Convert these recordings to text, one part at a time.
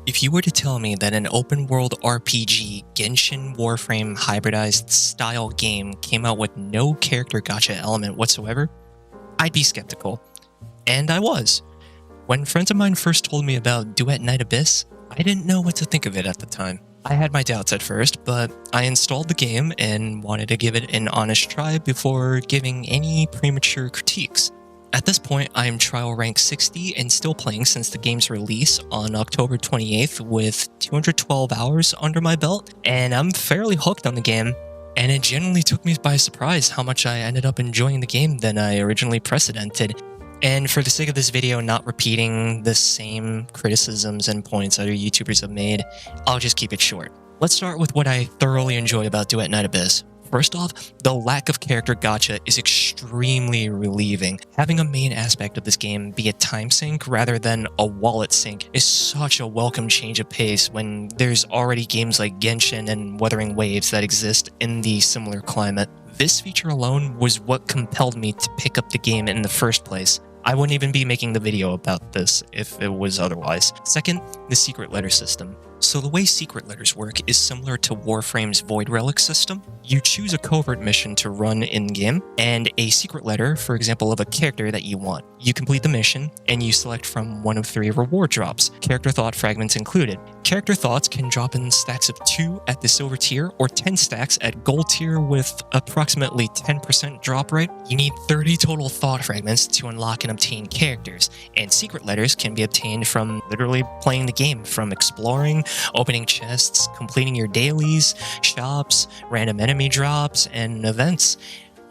If you were to tell me that an open-world RPG Genshin Warframe hybridized style game came out with no character gacha element whatsoever, I'd be skeptical. And I was. When friends of mine first told me about Duet Night Abyss, I didn't know what to think of it at the time. I had my doubts at first, but I installed the game and wanted to give it an honest try before giving any premature critiques. At this point, I am trial rank 60 and still playing since the game's release on October 28th with 212 hours under my belt, and I'm fairly hooked on the game. And it genuinely took me by surprise how much I ended up enjoying the game than I originally precedented. And for the sake of this video, not repeating the same criticisms and points other YouTubers have made, I'll just keep it short. Let's start with what I thoroughly enjoy about Duet Night Abyss. First off, the lack of character gacha is extremely relieving. Having a main aspect of this game be a time sink rather than a wallet sink is such a welcome change of pace when there's already games like Genshin and Wuthering Waves that exist in the similar climate. This feature alone was what compelled me to pick up the game in the first place. I wouldn't even be making the video about this if it was otherwise. Second, the secret letter system. So the way secret letters work is similar to Warframe's Void Relic system. You choose a covert mission to run in-game, and a secret letter, for example, of a character that you want. You complete the mission, and you select from one of 3 reward drops, character thought fragments included. Character thoughts can drop in stacks of 2 at the silver tier, or 10 stacks at gold tier with approximately 10% drop rate. You need 30 total thought fragments to unlock and obtain characters, and secret letters can be obtained from literally playing the game, from exploring, opening chests, completing your dailies, shops, random enemy drops, and events.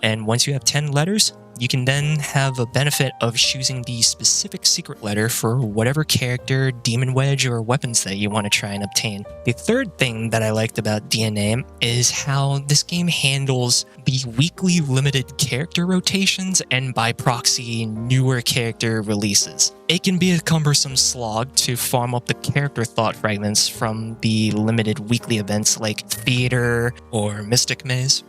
And once you have 10 letters, you can then have a benefit of choosing the specific secret letter for whatever character, demon wedge, or weapons that you want to try and obtain. The third thing that I liked about DNA is how this game handles the weekly limited character rotations and by proxy newer character releases. It can be a cumbersome slog to farm up the character thought fragments from the limited weekly events like Theater or Mystic Maze.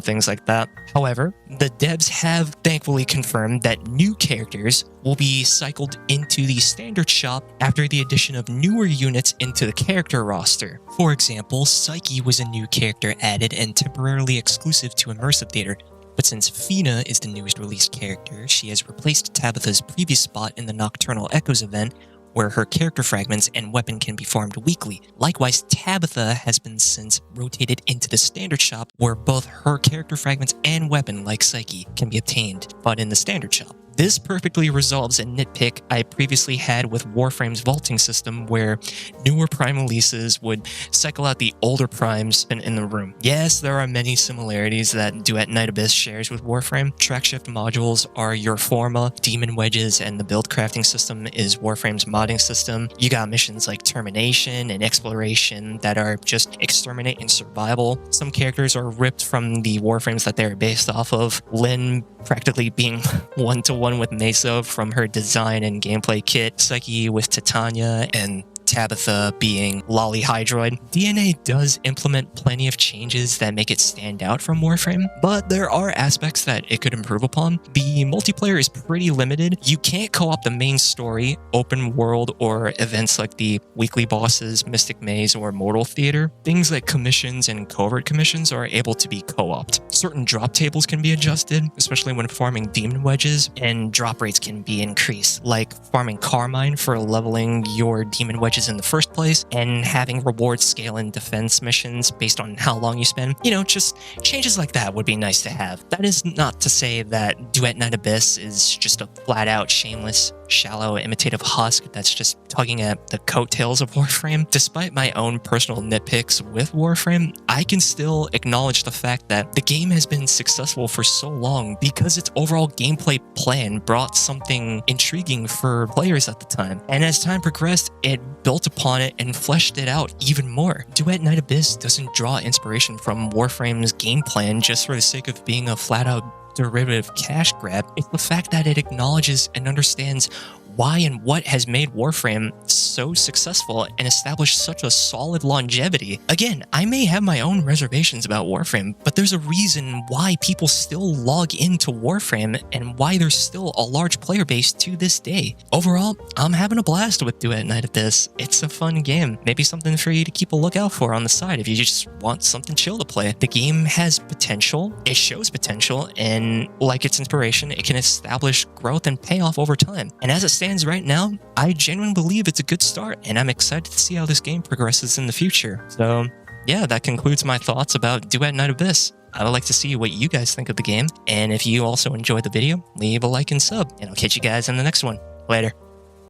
Things like that. However, the devs have thankfully confirmed that new characters will be cycled into the standard shop after the addition of newer units into the character roster. For example, Psyche was a new character added and temporarily exclusive to Immersive Theater. But since Fina is the newest released character, she has replaced Tabitha's previous spot in the Nocturnal Echoes event, where her character fragments and weapon can be farmed weekly. Likewise, Tabitha has been since rotated into the standard shop, where both her character fragments and weapon, like Psyche, can be obtained, but in the standard shop. This perfectly resolves a nitpick I previously had with Warframe's vaulting system, where newer prime releases would cycle out the older primes in the room. Yes, there are many similarities that Duet Night Abyss shares with Warframe. Track shift modules are your forma, demon wedges, and the build crafting system is Warframe's modding system. You got missions like Termination and Exploration that are just exterminate and survival. Some characters are ripped from the Warframes that they're based off of, Lynn practically being one-to-one with Mesa from her design and gameplay kit, Psyche with Titania, and Tabitha being Lolly Hydroid. DNA does implement plenty of changes that make it stand out from Warframe, but there are aspects that it could improve upon. The multiplayer is pretty limited. You can't co-op the main story, open world, or events like the weekly bosses, Mystic Maze, or Mortal Theater. Things like commissions and covert commissions are able to be co-opted. Certain drop tables can be adjusted, especially when farming demon wedges, and drop rates can be increased, like farming Carmine for leveling your demon wedges in the first place, and having rewards scale in defense missions based on how long you spend. Just changes like that would be nice to have. That is not to say that Duet Night Abyss is just a flat-out shameless, shallow, imitative husk that's just tugging at the coattails of Warframe. Despite my own personal nitpicks with Warframe, I can still acknowledge the fact that the game has been successful for so long because its overall gameplay plan brought something intriguing for players at the time. And as time progressed, it built upon it and fleshed it out even more. Duet Night Abyss doesn't draw inspiration from Warframe's game plan just for the sake of being a flat-out derivative cash grab. It's the fact that it acknowledges and understands why and what has made Warframe so successful and established such a solid longevity. Again, I may have my own reservations about Warframe, but there's a reason why people still log into Warframe and why there's still a large player base to this day. Overall, I'm having a blast with Duet Night of this. It's a fun game. Maybe something for you to keep a lookout for on the side if you just want something chill to play. The game has potential, it shows potential, and like its inspiration, it can establish growth and payoff over time. And as it stands right now, I genuinely believe it's a good start, and I'm excited to see how this game progresses in the future. So yeah, that concludes my thoughts about Duet Night Abyss. I would like to see what you guys think of the game, and if you also enjoyed the video, leave a like and sub, and I'll catch you guys in the next one. Later.